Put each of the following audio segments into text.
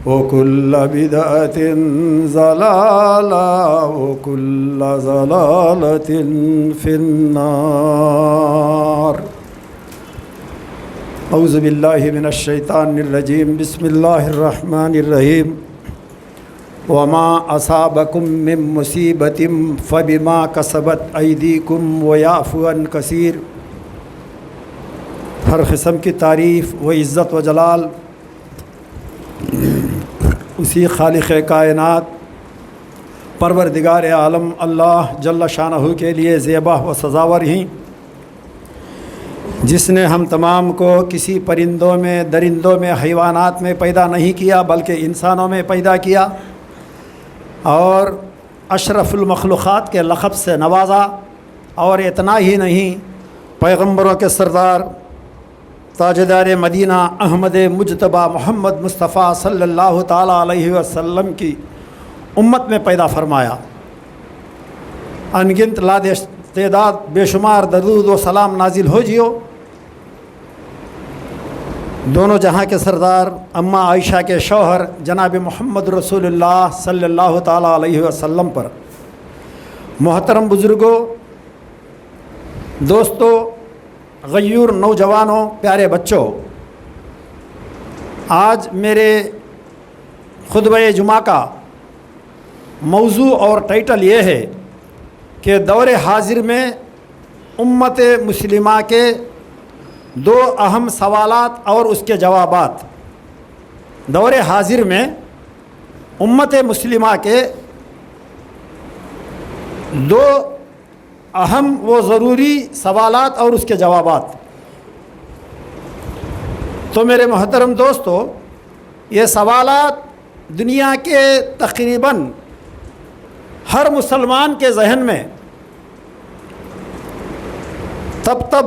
وكل بدعة ضلالة وكل ضلالة في النار. اعوذ باللہ من الشیطان الرجیم. بسم اللہ الرحمن الرحیم. وما اصابکم من مصیبت فبما کسبت ایدیکم ویعفو عن کثیر. ہر قسم کی تعریف و عزت و جلال اسی خالق کائنات پروردگار عالم اللہ جل شانہ کے لیے زیبا و سزاور ہیں، جس نے ہم تمام کو کسی پرندوں میں، درندوں میں، حیوانات میں پیدا نہیں کیا بلکہ انسانوں میں پیدا کیا اور اشرف المخلوقات کے لقب سے نوازا. اور اتنا ہی نہیں، پیغمبروں کے سردار تاجدار مدینہ احمد مجتبیٰ محمد مصطفیٰ صلی اللہ تعالیٰ علیہ وسلم کی امت میں پیدا فرمایا. انگنت لاد تعداد بے شمار درود و سلام نازل ہو جیو دونوں جہاں کے سردار اماں عائشہ کے شوہر جناب محمد رسول اللہ صلی اللہ تعالیٰ علیہ وسلم پر. محترم بزرگوں، دوستوں، غیور نوجوانوں، پیارے بچوں، آج میرے خطبہ جمعہ کا موضوع اور ٹائٹل یہ ہے کہ دور حاضر میں امت مسلمہ کے دو اہم سوالات اور اس کے جوابات. دور حاضر میں امت مسلمہ کے دو اہم و ضروری سوالات اور اس کے جوابات. تو میرے محترم دوستو، یہ سوالات دنیا کے تقریباً ہر مسلمان کے ذہن میں تب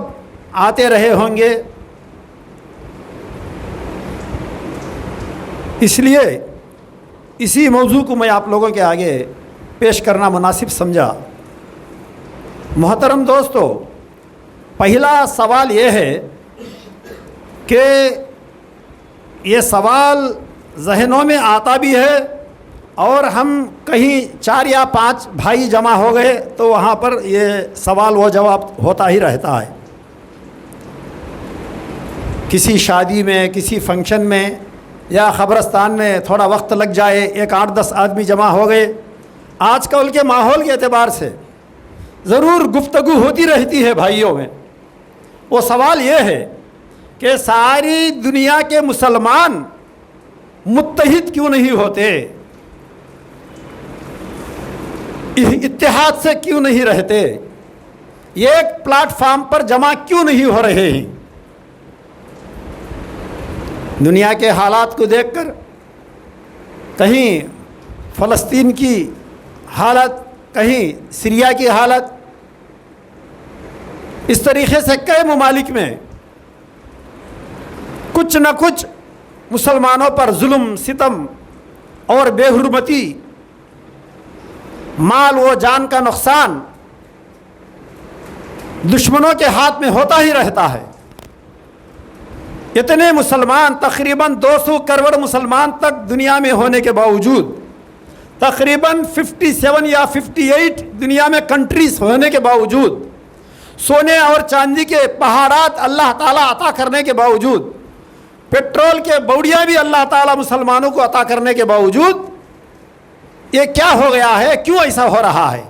آتے رہے ہوں گے. اس لیے اسی موضوع کو میں آپ لوگوں کے آگے پیش کرنا مناسب سمجھا. محترم دوستو، پہلا سوال یہ ہے کہ یہ سوال ذہنوں میں آتا بھی ہے اور ہم کہیں 4 یا 5 بھائی جمع ہو گئے تو وہاں پر یہ سوال و جواب ہوتا ہی رہتا ہے. کسی شادی میں، کسی فنکشن میں یا قبرستان میں تھوڑا وقت لگ جائے، 8-10 آدمی جمع ہو گئے، آج کل کے ماحول کے اعتبار سے ضرور گفتگو ہوتی رہتی ہے بھائیوں میں. وہ سوال یہ ہے کہ ساری دنیا کے مسلمان متحد کیوں نہیں ہوتے، اتحاد سے کیوں نہیں رہتے، یہ ایک پلیٹ فارم پر جمع کیوں نہیں ہو رہے ہیں. دنیا کے حالات کو دیکھ کر کہیں فلسطین کی حالت، کہیں سیریا کی حالت، اس طریقے سے کئی ممالک میں کچھ نہ کچھ مسلمانوں پر ظلم، ستم اور بے حرمتی، مال و جان کا نقصان دشمنوں کے ہاتھ میں ہوتا ہی رہتا ہے. اتنے مسلمان، تقریباً 200 کروڑ مسلمان تک دنیا میں ہونے کے باوجود، تقریباً 57 یا 58 دنیا میں کنٹریز ہونے کے باوجود، سونے اور چاندی کے پہاڑات اللہ تعالیٰ عطا کرنے کے باوجود، پیٹرول کے بوڑیاں بھی اللہ تعالیٰ مسلمانوں کو عطا کرنے کے باوجود، یہ کیا ہو گیا ہے؟ کیوں ایسا ہو رہا ہے؟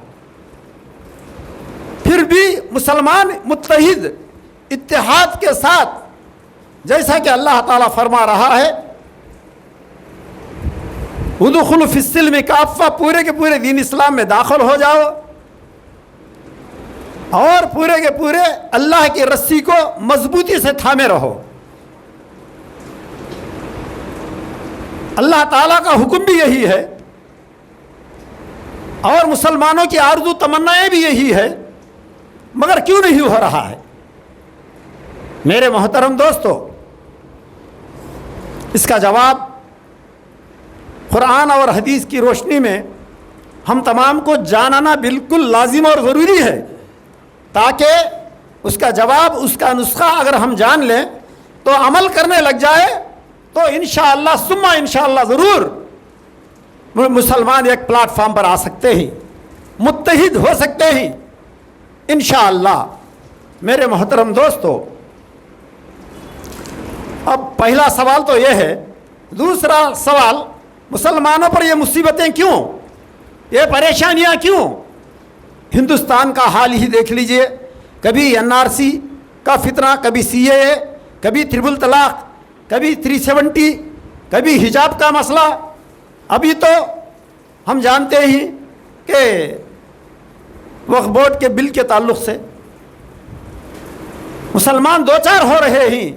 پھر بھی مسلمان متحد اتحاد کے ساتھ، جیسا کہ اللہ تعالیٰ فرما رہا ہے ادخلوا فی السلم کافہ، پورے کے پورے دین اسلام میں داخل ہو جاؤ اور پورے کے پورے اللہ کی رسی کو مضبوطی سے تھامے رہو. اللہ تعالیٰ کا حکم بھی یہی ہے اور مسلمانوں کی آرزو تمنائیں بھی یہی ہے، مگر کیوں نہیں ہو رہا ہے؟ میرے محترم دوستو، اس کا جواب قرآن اور حدیث کی روشنی میں ہم تمام کو جاننا بالکل لازم اور ضروری ہے، تاکہ اس کا جواب، اس کا نسخہ اگر ہم جان لیں تو عمل کرنے لگ جائے تو انشاءاللہ ثم انشاءاللہ ضرور مسلمان ایک پلیٹ فارم پر آ سکتے ہیں، متحد ہو سکتے ہیں انشاءاللہ۔ میرے محترم دوستو، اب پہلا سوال تو یہ ہے، دوسرا سوال مسلمانوں پر یہ مصیبتیں کیوں، یہ پریشانیاں کیوں؟ ہندوستان کا حال ہی دیکھ لیجئے، کبھی NRC کا فتنہ، کبھی CAA، کبھی ٹرپل طلاق، کبھی 370، کبھی حجاب کا مسئلہ۔ ابھی تو ہم جانتے ہیں کہ وقف بورڈ کے بل کے تعلق سے مسلمان دو چار ہو رہے ہیں۔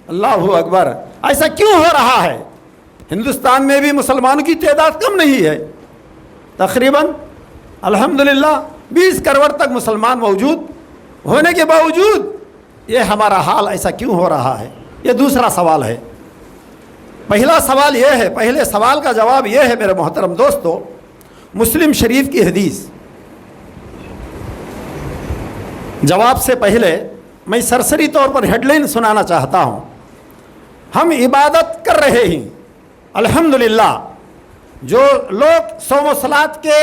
اللہ اکبر، ایسا کیوں ہو رہا ہے؟ ہندوستان میں بھی مسلمانوں کی تعداد کم نہیں ہے، تقریباً الحمدللہ 20 کروڑ تک مسلمان موجود ہونے کے باوجود یہ ہمارا حال ایسا کیوں ہو رہا ہے؟ یہ دوسرا سوال ہے۔ پہلا سوال یہ ہے، پہلے سوال کا جواب یہ ہے میرے محترم دوستو، مسلم شریف کی حدیث۔ جواب سے پہلے میں سرسری طور پر ہیڈ لائن سنانا چاہتا ہوں۔ ہم عبادت کر رہے ہیں الحمدللہ، جو لوگ صوم و صلات کے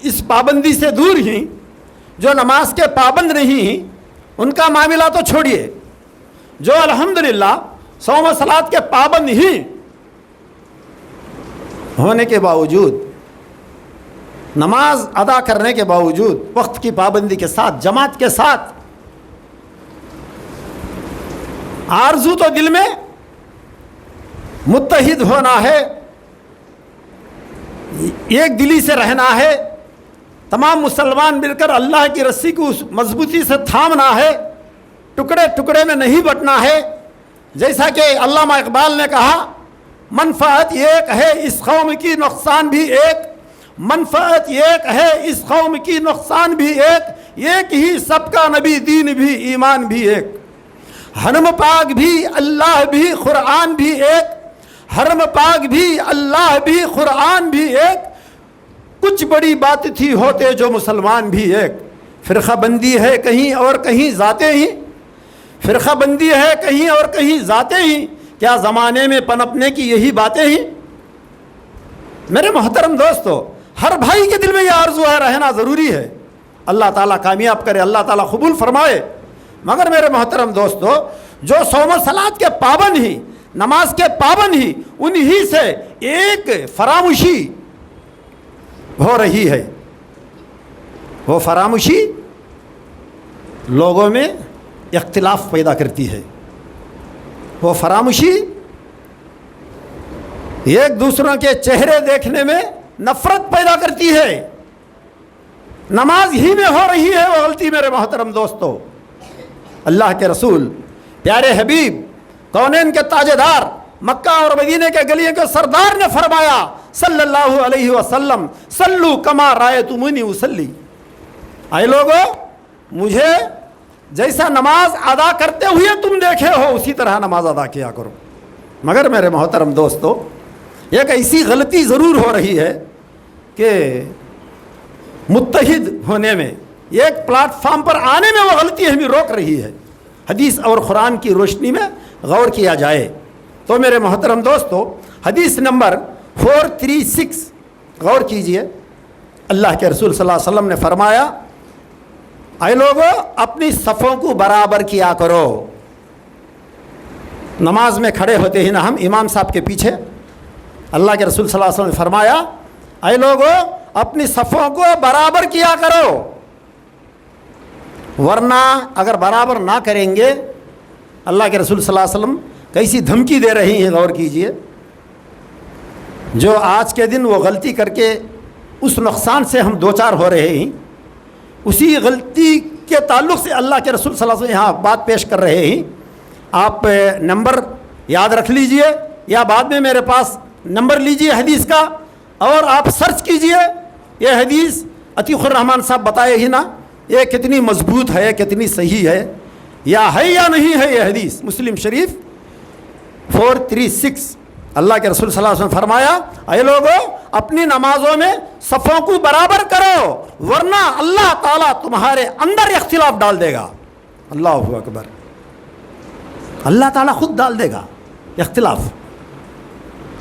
اس پابندی سے دور ہیں، جو نماز کے پابند نہیں ہیں، ان کا معاملہ تو چھوڑیے، جو الحمدللہ صوم و صلات کے پابند ہی ہونے کے باوجود، نماز ادا کرنے کے باوجود، وقت کی پابندی کے ساتھ، جماعت کے ساتھ، آرزو تو دل میں متحد ہونا ہے، ایک دلی سے رہنا ہے، تمام مسلمان مل کر اللہ کی رسی کو مضبوطی سے تھامنا ہے، ٹکڑے ٹکڑے میں نہیں بٹنا ہے۔ جیسا کہ علامہ اقبال نے کہا، منفعت ایک ہے اس قوم کی نقصان بھی ایک، منفعت ایک ہے اس قوم کی نقصان بھی ایک ہی سب کا نبی، دین بھی، ایمان بھی ایک، حرم پاک بھی اللہ بھی قرآن بھی ایک، حرم پاک بھی اللہ بھی قرآن بھی ایک، کچھ بڑی بات تھی ہوتے جو مسلمان بھی ایک۔ فرقہ بندی ہے کہیں اور کہیں ذاتیں ہی، فرقہ بندی ہے کہیں اور کہیں ذاتیں ہی، کیا زمانے میں پنپنے کی یہی باتیں ہی؟ میرے محترم دوستو، ہر بھائی کے دل میں یہ آرزو ہے، رہنا ضروری ہے۔ اللہ تعالیٰ کامیاب کرے، اللہ تعالیٰ قبول فرمائے۔ مگر میرے محترم دوستو، جو صوم و صلات کے پابند ہی، نماز کے پابند ہی، انہی سے ایک فراموشی ہو رہی ہے۔ وہ فراموشی لوگوں میں اختلاف پیدا کرتی ہے، وہ فراموشی ایک دوسروں کے چہرے دیکھنے میں نفرت پیدا کرتی ہے۔ نماز ہی میں ہو رہی ہے وہ غلطی میرے محترم دوستو۔ اللہ کے رسول، پیارے حبیب، کونین کے تاجدار، مکہ اور مدینے کے گلیوں کے سردار نے فرمایا صلی اللہ علیہ وسلم، صلو کما رأیتمونی اصلی، اے لوگو مجھے جیسا نماز ادا کرتے ہوئے تم دیکھے ہو اسی طرح نماز ادا کیا کرو۔ مگر میرے محترم دوستو، ایک ایسی غلطی ضرور ہو رہی ہے کہ متحد ہونے میں، ایک پلیٹ فارم پر آنے میں وہ غلطی ہمیں روک رہی ہے۔ حدیث اور قرآن کی روشنی میں غور کیا جائے تو میرے محترم دوستو، حدیث نمبر 436 غور کیجئے۔ اللہ کے رسول صلی اللہ علیہ وسلم نے فرمایا، اے لوگو اپنی صفوں کو برابر کیا کرو۔ نماز میں کھڑے ہوتے ہیں نا ہم امام صاحب کے پیچھے، اللہ کے رسول صلی اللہ علیہ وسلم نے فرمایا، اے لوگو اپنی صفوں کو برابر کیا کرو، ورنہ اگر برابر نہ کریں گے، اللہ کے رسول صلی اللہ علیہ وسلم کیسی دھمکی دے رہی ہیں، غور کیجئے۔ جو آج کے دن وہ غلطی کر کے اس نقصان سے ہم دوچار ہو رہے ہیں، اسی غلطی کے تعلق سے اللہ کے رسول صلی اللہ علیہ وسلم یہاں بات پیش کر رہے ہیں۔ آپ نمبر یاد رکھ لیجئے یا بعد میں میرے پاس نمبر لیجئے حدیث کا اور آپ سرچ کیجئے۔ یہ حدیث عتیق الرحمن صاحب بتائے ہی نا یہ کتنی مضبوط ہے، کتنی صحیح ہے یا نہیں ہے۔ یہ حدیث مسلم شریف 436، اللہ کے رسول صلی اللہ علیہ وسلم فرمایا، اے لوگو اپنی نمازوں میں صفوں کو برابر کرو، ورنہ اللہ تعالیٰ تمہارے اندر اختلاف ڈال دے گا۔ اللہ اکبر، اللہ تعالیٰ خود ڈال دے گا اختلاف۔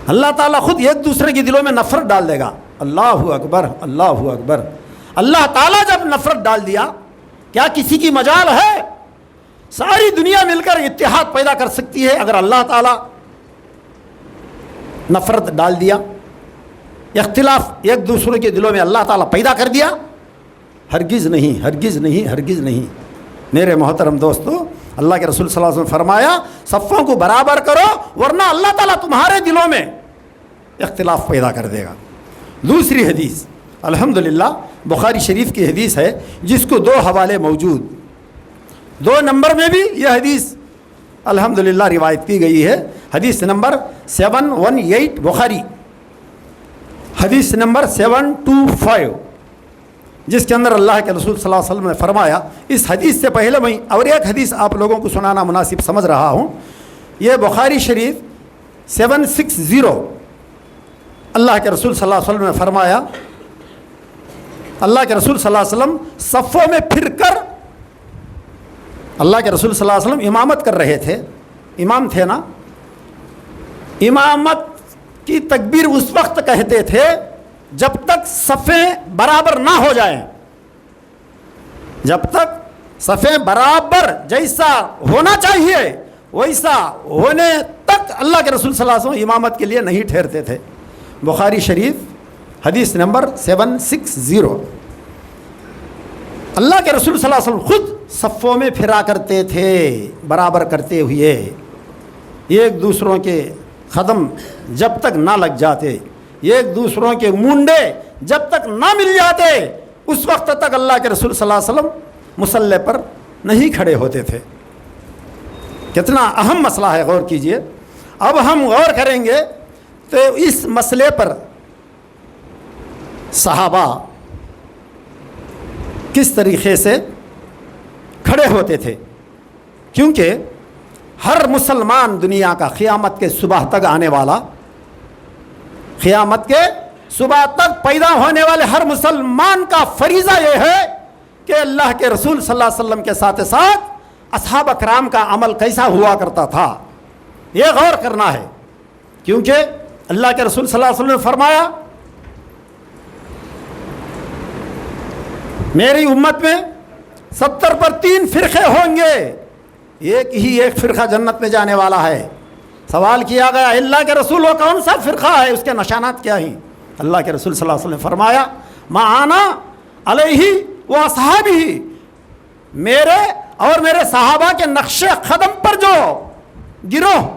اللہ تعالیٰ خود ایک دوسرے کے دلوں میں نفرت ڈال دے گا. اللہ اکبر اللہ اکبر. اللہ تعالیٰ جب نفرت ڈال دیا, کیا کسی کی مجال ہے؟ ساری دنیا مل کر اتحاد پیدا کر سکتی ہے اگر اللہ تعالیٰ نفرت ڈال دیا, اختلاف ایک دوسرے کے دلوں میں اللہ تعالیٰ پیدا کر دیا؟ ہرگز نہیں, ہرگز نہیں, ہرگز نہیں. میرے محترم دوستو, اللہ کے رسول صلی اللہ علیہ وسلم فرمایا صفوں کو برابر کرو ورنہ اللہ تعالیٰ تمہارے دلوں میں اختلاف پیدا کر دے گا. دوسری حدیث الحمدللہ بخاری شریف کی حدیث ہے جس کو 2 حوالے موجود, 2 نمبر میں بھی یہ حدیث الحمدللہ روایت کی گئی ہے. حدیث نمبر 718 بخاری, حدیث نمبر 725, جس کے اندر اللہ کے رسول صلی اللہ علیہ وسلم نے فرمایا. اس حدیث سے پہلے میں اور ایک حدیث آپ لوگوں کو سنانا مناسب سمجھ رہا ہوں. یہ بخاری شریف 760, اللہ کے رسول صلی اللہ علیہ وسلم نے فرمایا, اللہ کے رسول صلی اللہ علیہ وسلم صفوں میں پھر کر, اللہ کے رسول صلی اللہ علیہ وسلم امامت کر رہے تھے, امام تھے نا, امامت کی تکبیر اس وقت کہتے تھے جب تک صفیں برابر نہ ہو جائیں, جب تک صفیں برابر جیسا ہونا چاہیے ویسا ہونے تک اللہ کے رسول صلی اللہ علیہ وسلم امامت کے لیے نہیں ٹھہرتے تھے. بخاری شریف حدیث نمبر 760. اللہ کے رسول صلی اللہ علیہ وسلم خود صفوں میں پھرا کرتے تھے برابر کرتے ہوئے, ایک دوسروں کے قدم جب تک نہ لگ جاتے, ایک دوسروں کے مونڈے جب تک نہ مل جاتے, اس وقت تک اللہ کے رسول صلی اللہ علیہ وسلم مصلی پر نہیں کھڑے ہوتے تھے. کتنا اہم مسئلہ ہے, غور کیجئے. اب ہم غور کریں گے تو اس مسئلے پر صحابہ کس طریقے سے کھڑے ہوتے تھے, کیونکہ ہر مسلمان دنیا کا قیامت کے صبح تک آنے والا, قیامت کے صبح تک پیدا ہونے والے ہر مسلمان کا فریضہ یہ ہے کہ اللہ کے رسول صلی اللہ علیہ وسلم کے ساتھ ساتھ اصحاب اکرام کا عمل کیسا ہوا کرتا تھا, یہ غور کرنا ہے. کیونکہ اللہ کے رسول صلی اللہ علیہ وسلم نے فرمایا میری امت میں 70 پر 3 فرقے ہوں گے, ایک فرقہ جنت میں جانے والا ہے. سوال کیا گیا اللہ کے رسول وہ کون سا فرقہ ہے, اس کے نشانات کیا ہیں؟ اللہ کے رسول صلی اللہ علیہ وسلم نے فرمایا ما انا علیہ و اصحابہ, میرے اور میرے صحابہ کے نقش قدم پر جو گروہ,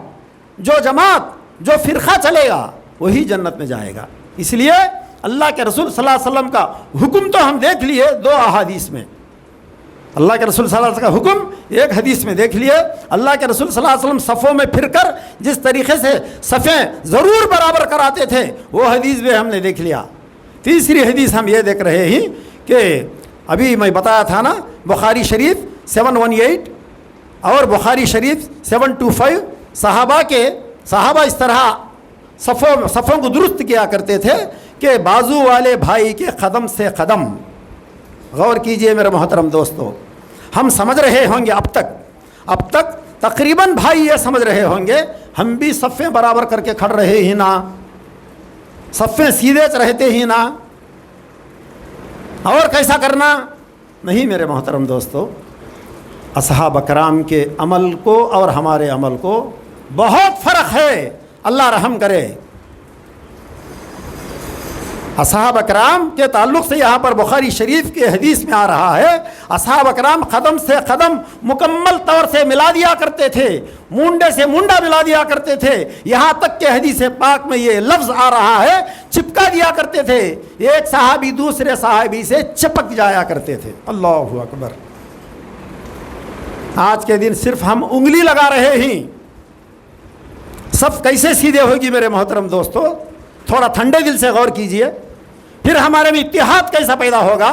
جو جماعت, جو فرقہ چلے گا وہی جنت میں جائے گا. اس لیے اللہ کے رسول صلی اللہ علیہ وسلم کا حکم تو ہم دیکھ لیے 2 احادیث میں, اللہ کے رسول صلی اللہ علیہ وسلم کا حکم ایک حدیث میں دیکھ لیے. اللہ کے رسول صلی اللہ علیہ وسلم صفوں میں پھر کر جس طریقے سے صفیں ضرور برابر کراتے تھے وہ حدیث بھی ہم نے دیکھ لیا. تیسری حدیث ہم یہ دیکھ رہے ہیں کہ ابھی میں بتایا تھا نا, بخاری شریف 718 اور بخاری شریف 725, صحابہ اس طرح صفوں کو درست کیا کرتے تھے کہ بازو والے بھائی کے قدم سے قدم. غور کیجئے میرے محترم دوستو, ہم سمجھ رہے ہوں گے اب تک تقریباً بھائی یہ سمجھ رہے ہوں گے ہم بھی صفیں برابر کر کے کھڑ رہے ہی نا, صفیں سیدھے رہتے ہی نا, اور کیسا کرنا نہیں. میرے محترم دوستو, اصحاب اکرام کے عمل کو اور ہمارے عمل کو بہت فرق ہے, اللہ رحم کرے. اصحاب اکرام کے تعلق سے یہاں پر بخاری شریف کے حدیث میں آ رہا ہے اصحاب اکرام قدم سے قدم مکمل طور سے ملا دیا کرتے تھے, مونڈے سے مونڈا ملا دیا کرتے تھے, یہاں تک کہ حدیث پاک میں یہ لفظ آ رہا ہے چپکا دیا کرتے تھے, ایک صحابی دوسرے صحابی سے چپک جایا کرتے تھے. اللہ اکبر. آج کے دن صرف ہم انگلی لگا رہے ہیں, صف کیسے سیدھے ہوگی میرے محترم دوستو؟ تھوڑا ٹھنڈے دل سے غور کیجئے. پھر ہمارے میں اتحاد کیسا پیدا ہوگا؟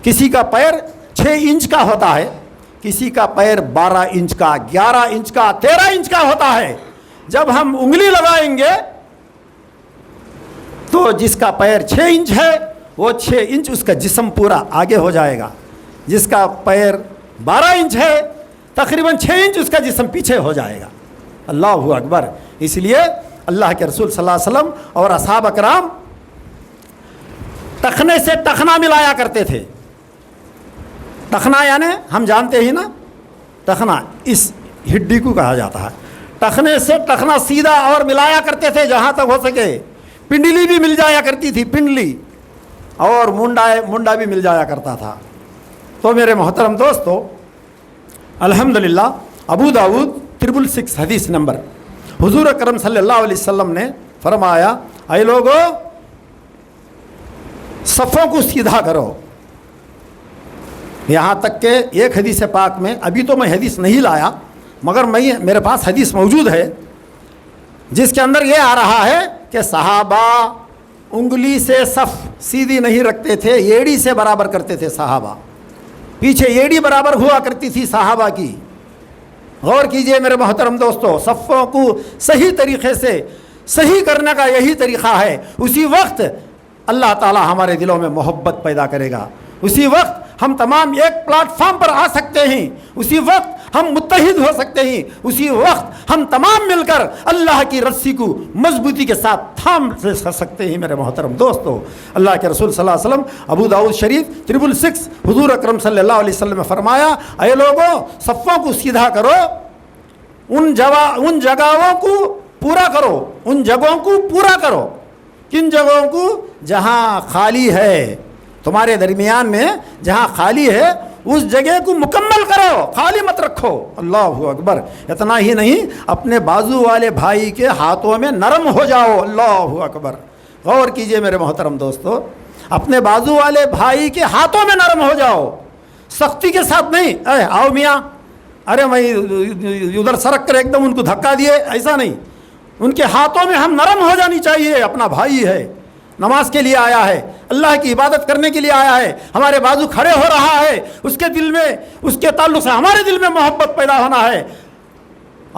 کسی کا پیر 6 انچ کا ہوتا ہے, کسی کا پیر 12 انچ کا, 11 انچ کا, 13 انچ کا ہوتا ہے. جب ہم انگلی لگائیں گے تو جس کا پیر 6 انچ ہے وہ 6 انچ اس کا جسم پورا آگے ہو جائے گا, جس کا پیر 12 انچ ہے تقریباً 6 انچ اس کا جسم پیچھے ہو جائے گا. اللہ اکبر. اس لیے اللہ کے رسول صلی اللہ علیہ وسلم اور اصحاب اکرام ٹخنے سے ٹخنا ملایا کرتے تھے. ٹخنا یعنی ہم جانتے ہی نا, ٹخنا اس ہڈی کو کہا جاتا ہے. ٹخنے سے ٹخنا سیدھا اور ملایا کرتے تھے جہاں تک ہو سکے. پنڈلی بھی مل جایا کرتی تھی, پنڈلی, اور منڈا بھی مل جایا کرتا تھا. تو میرے محترم دوستو, الحمدللہ ابو داؤد 666 حدیث نمبر, حضور اکرم صلی اللہ علیہ وسلم نے فرمایا, اے لوگو صفوں کو سیدھا کرو. یہاں تک کہ ایک حدیث پاک میں, ابھی تو میں حدیث نہیں لایا مگر میرے پاس حدیث موجود ہے جس کے اندر یہ آ رہا ہے کہ صحابہ انگلی سے صف سیدھی نہیں رکھتے تھے, ایڑی سے برابر کرتے تھے. صحابہ پیچھے ایڑی برابر ہوا کرتی تھی صحابہ کی. غور کیجئے میرے محترم دوستو, صفوں کو صحیح طریقے سے صحیح کرنے کا یہی طریقہ ہے. اسی وقت اللہ تعالی ہمارے دلوں میں محبت پیدا کرے گا. اسی وقت ہم تمام ایک پلیٹ فارم پر آ سکتے ہیں. اسی وقت ہم متحد ہو سکتے ہیں. اسی وقت ہم تمام مل کر اللہ کی رسی کو مضبوطی کے ساتھ تھام سکتے ہیں. میرے محترم دوستو, اللہ کے رسول صلی اللہ علیہ وسلم, ابو داؤد شریف 666, حضور اکرم صلی اللہ علیہ وسلم نے فرمایا, اے لوگو صفوں کو سیدھا کرو, ان جگہوں کو پورا کرو, ان جگہوں کو پورا کرو. کن جگہوں کو؟ جہاں خالی ہے تمہارے درمیان میں, جہاں خالی ہے اس جگہ کو مکمل کرو, خالی مت رکھو. اللہ اکبر. اتنا ہی نہیں, اپنے بازو والے بھائی کے ہاتھوں میں نرم ہو جاؤ. اللہ اکبر. غور کیجئے میرے محترم دوستو, اپنے بازو والے بھائی کے ہاتھوں میں نرم ہو جاؤ, سختی کے ساتھ نہیں. اے آؤ میاں, ارے میں ادھر سرک کر ایک دم ان کو دھکا دیے, ایسا نہیں. ان کے ہاتھوں میں ہم نرم ہو جانی چاہیے. اپنا بھائی ہے, نماز کے لیے آیا ہے, اللہ کی عبادت کرنے کے لیے آیا ہے, ہمارے بازو کھڑے ہو رہا ہے, اس کے دل میں, اس کے تعلق سے ہمارے دل میں محبت پیدا ہونا ہے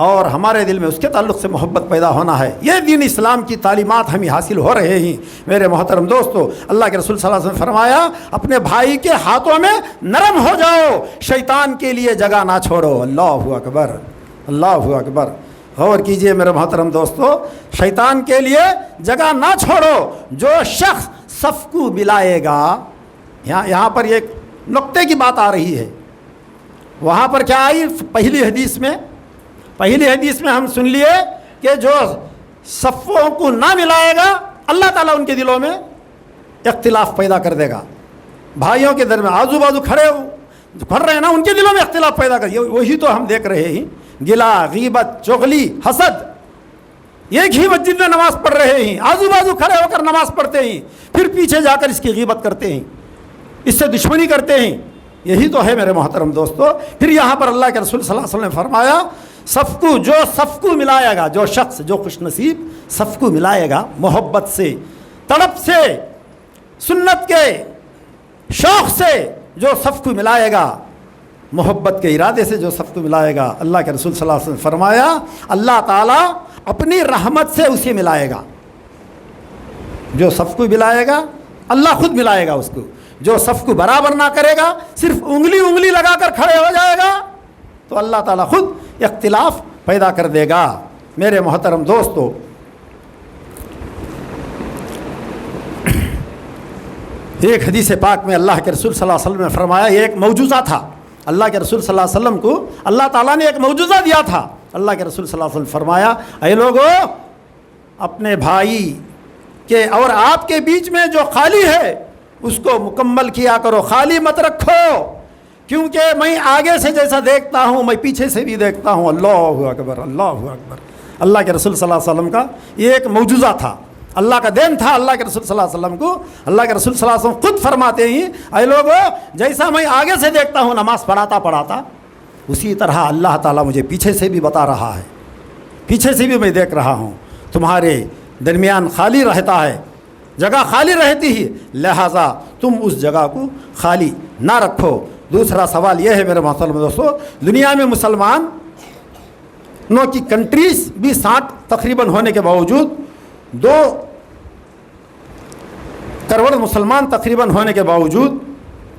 اور ہمارے دل میں اس کے تعلق سے محبت پیدا ہونا ہے. یہ دین اسلام کی تعلیمات ہمیں حاصل ہو رہے ہیں. میرے محترم دوستو, اللہ کے رسول صلی اللہ علیہ وسلم نے فرمایا, اپنے بھائی کے ہاتھوں میں نرم ہو جاؤ, شیطان کے لیے جگہ نہ چھوڑو. اللہ اکبر. اللہ اکبر. غور کیجئے میرے محترم دوستو, شیطان کے لیے جگہ نہ چھوڑو. جو شخص صف کو ملائے گا, یہاں پر ایک نقطے کی بات آ رہی ہے. وہاں پر کیا آئی؟ پہلی حدیث میں ہم سن لیے کہ جو صفوں کو نہ ملائے گا اللہ تعالیٰ ان کے دلوں میں اختلاف پیدا کر دے گا. بھائیوں کے درمیان آزو بازو کھڑے رہے ہیں نا, ان کے دلوں میں اختلاف پیدا کر, وہی تو ہم دیکھ رہے ہیں. گلا, غیبت, چغلی, حسد. ایک ہی مسجد میں نماز پڑھ رہے ہیں, آزو بازو کھڑے ہو کر نماز پڑھتے ہیں, پھر پیچھے جا کر اس کی غیبت کرتے ہیں, اس سے دشمنی کرتے ہیں. یہی تو ہے میرے محترم دوستو. پھر یہاں پر اللہ کے رسول صلی اللہ علیہ وسلم نے فرمایا, صف کو ملائے گا, جو شخص, جو خوش نصیب صف کو ملائے گا, محبت سے, تڑپ سے, سنت کے شوق سے جو صف کو ملائے گا, محبت کے ارادے سے جو صف کو ملائے گا, اللہ کے رسول صلی اللہ علیہ وسلم نے فرمایا, اللہ تعالیٰ اپنی رحمت سے اسے ملائے گا. جو صف کو ملائے گا اللہ خود ملائے گا اس کو. جو صف کو برابر نہ کرے گا, صرف انگلی لگا کر کھڑے ہو جائے گا, تو اللہ تعالیٰ خود اختلاف پیدا کر دے گا. میرے محترم دوستو, ایک حدیث پاک میں اللہ کے رسول صلی اللہ علیہ وسلم نے فرمایا, یہ ایک معجزہ تھا. اللہ کے رسول صلی اللہ علیہ وسلم کو اللہ تعالیٰ نے ایک معجزہ دیا تھا. اللہ کے رسول صلی اللہ علیہ وسلم فرمایا, اے لوگو اپنے بھائی کے اور آپ کے بیچ میں جو خالی ہے اس کو مکمل کیا کرو, خالی مت رکھو, کیونکہ میں آگے سے جیسا دیکھتا ہوں میں پیچھے سے بھی دیکھتا ہوں. اللہ اکبر. اللہ اکبر. اللہ کے رسول صلی اللہ علیہ وسلم کا یہ ایک معجزہ تھا, اللہ کا دین تھا اللہ کے رسول صلی اللہ علیہ وسلم کو. اللہ کے رسول صلی اللہ علیہ وسلم خود فرماتے ہیں, اے لوگو جیسا میں آگے سے دیکھتا ہوں نماز پڑھاتا اسی طرح اللہ تعالیٰ مجھے پیچھے سے بھی بتا رہا ہے, پیچھے سے بھی میں دیکھ رہا ہوں. تمہارے درمیان خالی رہتا ہے, جگہ خالی رہتی ہی, لہٰذا تم اس جگہ کو خالی نہ رکھو. دوسرا سوال یہ ہے میرے محترم دوستو, دنیا میں مسلمانوں کی کنٹریز بھی 60 تقریباً ہونے کے باوجود, 2 کروڑ مسلمان تقریباً ہونے کے باوجود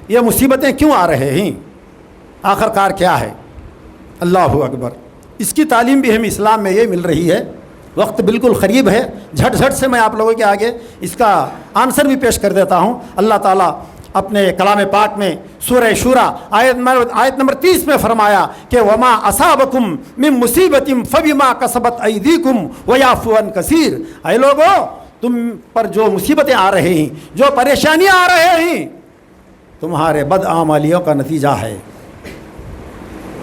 یہ مصیبتیں کیوں آ رہے ہیں؟ آخر کار کیا ہے؟ اللہ اکبر. اس کی تعلیم بھی ہمیں اسلام میں یہ مل رہی ہے وقت بالکل قریب ہے، جھٹ سے میں آپ لوگوں کے آگے اس کا آنسر بھی پیش کر دیتا ہوں۔ اللہ تعالیٰ اپنے کلام پاک میں سورہ شورى آیت نمبر 30 میں فرمایا کہ وما اصابکم من مصیبت فبما کسبت ایدیکم ویعفو عن کثیر۔ اے لوگو، تم پر جو مصیبتیں آ رہے ہیں، جو پریشانیاں آ رہے ہیں، تمہارے بدعمالیوں کا نتیجہ ہے،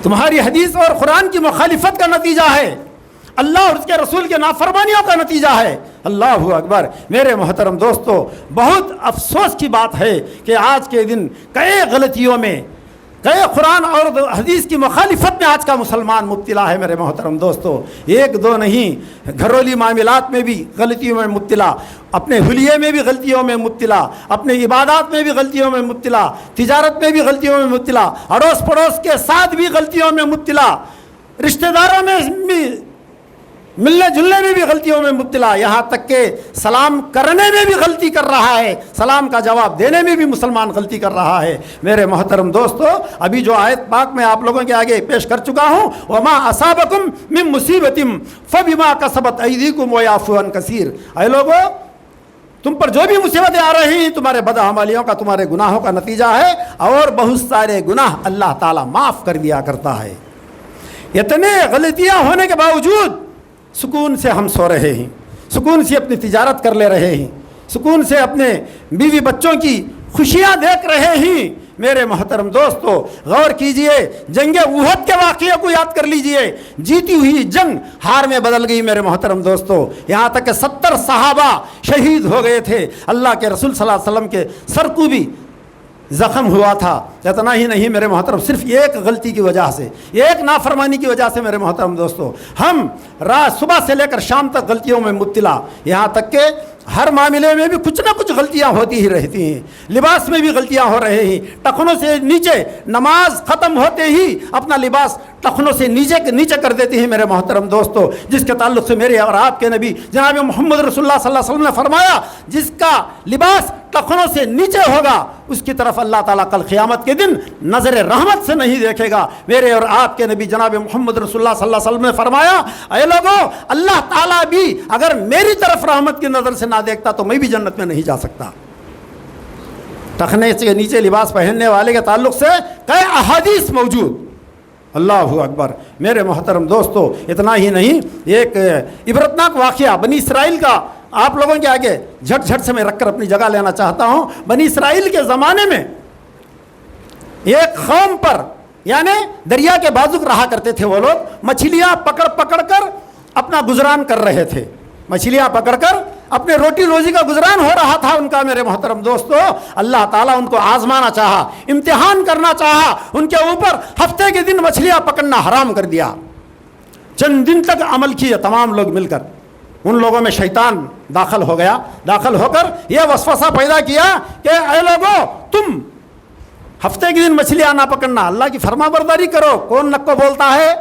تمہاری حدیث اور قرآن کی مخالفت کا نتیجہ ہے، اللہ اور اس کے رسول کے نافرمانیوں کا نتیجہ ہے۔ اللہ اکبر۔ میرے محترم دوستو، بہت افسوس کی بات ہے کہ آج کے دن کئی غلطیوں میں، کئی قرآن اور حدیث کی مخالفت میں آج کا مسلمان مبتلا ہے۔ میرے محترم دوستو، ایک دو نہیں، گھریلو معاملات میں بھی غلطیوں میں مبتلا، اپنے حلیے میں بھی غلطیوں میں مبتلا، اپنے عبادات میں بھی غلطیوں میں مبتلا، تجارت میں بھی غلطیوں میں مبتلا، اڑوس پڑوس کے ساتھ بھی غلطیوں میں مبتلا، رشتہ داروں میں بھی، ملنے جلنے میں بھی غلطیوں میں مبتلا، یہاں تک کہ سلام کرنے میں بھی غلطی کر رہا ہے، سلام کا جواب دینے میں بھی مسلمان غلطی کر رہا ہے۔ میرے محترم دوستو، ابھی جو آیت پاک میں آپ لوگوں کے آگے پیش کر چکا ہوں، وما اصابکم من مصیبت فبما کسبت ایدیکم ویعفو عن کثیر۔ اے لوگو، تم پر جو بھی مصیبتیں آ رہی ہیں، تمہارے بدعمالیوں کا، تمہارے گناہوں کا نتیجہ ہے، اور بہت سارے گناہ اللہ تعالیٰ معاف کر دیا کرتا ہے۔ اتنے غلطیاں ہونے کے باوجود سکون سے ہم سو رہے ہیں، سکون سے اپنی تجارت کر لے رہے ہیں، سکون سے اپنے بیوی بچوں کی خوشیاں دیکھ رہے ہیں۔ میرے محترم دوستو، غور کیجئے، جنگ احد کے واقعے کو یاد کر لیجئے، جیتی ہوئی جنگ ہار میں بدل گئی۔ میرے محترم دوستو، یہاں تک کہ 70 صحابہ شہید ہو گئے تھے، اللہ کے رسول صلی اللہ علیہ وسلم کے سر کو بھی زخم ہوا تھا۔ اتنا ہی نہیں میرے محترم، صرف ایک غلطی کی وجہ سے، ایک نافرمانی کی وجہ سے میرے محترم دوستو، ہم رات صبح سے لے کر شام تک غلطیوں میں مبتلا، یہاں تک کہ ہر معاملے میں بھی کچھ نہ کچھ غلطیاں ہوتی ہی رہتی ہیں، لباس میں بھی غلطیاں ہو رہے ہیں، ٹخنوں سے نیچے، نماز ختم ہوتے ہی اپنا لباس ٹخنوں سے نیچے کر دیتے ہیں۔ میرے محترم دوستو، جس کے تعلق سے میرے اور آپ کے نبی جناب محمد رسول اللہ صلی اللہ علیہ وسلم نے فرمایا، جس کا لباس ٹخنوں سے نیچے ہوگا، اس کی طرف اللہ تعالیٰ کل قیامت کے دن نظر رحمت سے نہیں دیکھے گا۔ میرے اور آپ کے نبی جناب محمد رسول اللہ صلی اللہ علیہ وسلم نے فرمایا، اے لوگو، اللہ تعالیٰ بھی اگر میری طرف رحمت کی نظر سے نہ دیکھتا تو میں بھی جنت میں نہیں جا سکتا۔ ٹخنے سے نیچے لباس پہننے والے کے تعلق سے کئی احادیث موجود۔ اللہ اکبر۔ میرے محترم دوستو، اتنا ہی نہیں، ایک عبرتناک واقعہ بنی اسرائیل کا آپ لوگوں کے آگے جھٹ سے میں رکھ کر اپنی جگہ لینا چاہتا ہوں۔ بنی اسرائیل کے زمانے میں ایک قوم پر، یعنی دریا کے بازو رہا کرتے تھے وہ لوگ، مچھلیاں پکڑ کر اپنا گزران کر رہے تھے، مچھلیاں پکڑ کر اپنے روٹی روزی کا گزران ہو رہا تھا ان کا۔ میرے محترم دوستو، اللہ تعالیٰ ان کو آزمانا چاہا، امتحان کرنا چاہا، ان کے اوپر ہفتے کے دن مچھلیاں پکڑنا حرام کر دیا۔ چند دن تک عمل کیے تمام لوگ مل کر، ان لوگوں میں شیطان داخل ہو گیا، داخل ہو کر یہ وسوسہ پیدا کیا کہ اے لوگو، تم ہفتے کے دن مچھلیاں نہ پکڑنا، اللہ کی فرما برداری کرو۔ کون نکو بولتا ہے؟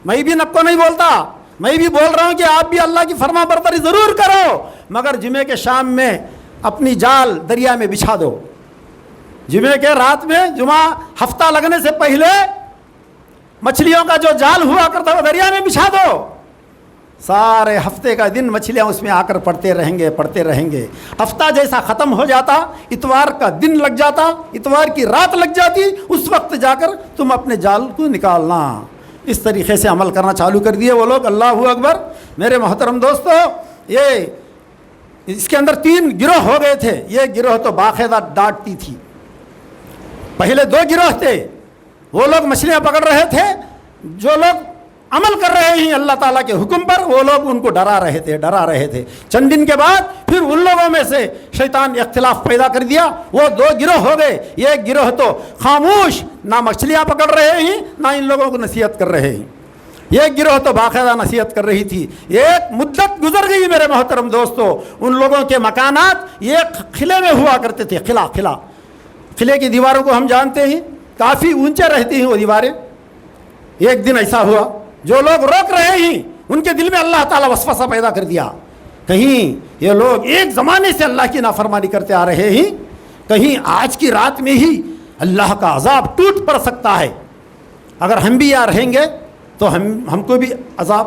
میں بھی نکو نہیں بولتا، میں بھی بول رہا ہوں کہ آپ بھی اللہ کی فرما برداری ضرور کرو، مگر جمعے کے شام میں اپنی جال دریا میں بچھا دو، جمعے کے رات میں، جمعہ ہفتہ لگنے سے پہلے مچھلیوں کا جو جال ہوا کرتا ہے وہ دریا میں بچھا دو۔ سارے ہفتے کا دن مچھلیاں اس میں آ کر پڑتے رہیں گے۔ ہفتہ جیسا ختم ہو جاتا، اتوار کا دن لگ جاتا، اتوار کی رات لگ جاتی، اس وقت جا کر تم اپنے جال کو نکالنا۔ اس طریقے سے عمل کرنا چالو کر دیے وہ لوگ۔ اللہ اکبر۔ میرے محترم دوستو، یہ اس کے اندر 3 گروہ ہو گئے تھے۔ یہ گروہ تو باقاعدہ ڈانٹتی تھی، پہلے 2 گروہ تھے، وہ لوگ مچھلیاں پکڑ رہے تھے، جو لوگ عمل کر رہے ہیں اللہ تعالیٰ کے حکم پر، وہ لوگ ان کو ڈرا رہے تھے۔ چند دن کے بعد پھر ان لوگوں میں سے شیطان نے اختلاف پیدا کر دیا، وہ 2 گروہ ہو گئے۔ ایک گروہ تو خاموش، نہ مچھلیاں پکڑ رہے ہیں نہ ان لوگوں کو نصیحت کر رہے ہیں، ایک گروہ تو باقاعدہ نصیحت کر رہی تھی۔ ایک مدت گزر گئی میرے محترم دوستو، ان لوگوں کے مکانات ایک قلعے میں ہوا کرتے تھے، قلعے کی دیواروں کو ہم جانتے ہیں، کافی اونچے رہتی ہیں وہ دیواریں۔ ایک دن ایسا ہوا، جو لوگ روک رہے ہیں ان کے دل میں اللہ تعالیٰ وسوسہ پیدا کر دیا، کہیں یہ لوگ ایک زمانے سے اللہ کی نافرمانی کرتے آ رہے ہیں، کہیں آج کی رات میں ہی اللہ کا عذاب ٹوٹ پڑ سکتا ہے، اگر ہم بھی یہاں رہیں گے تو ہم کو بھی عذاب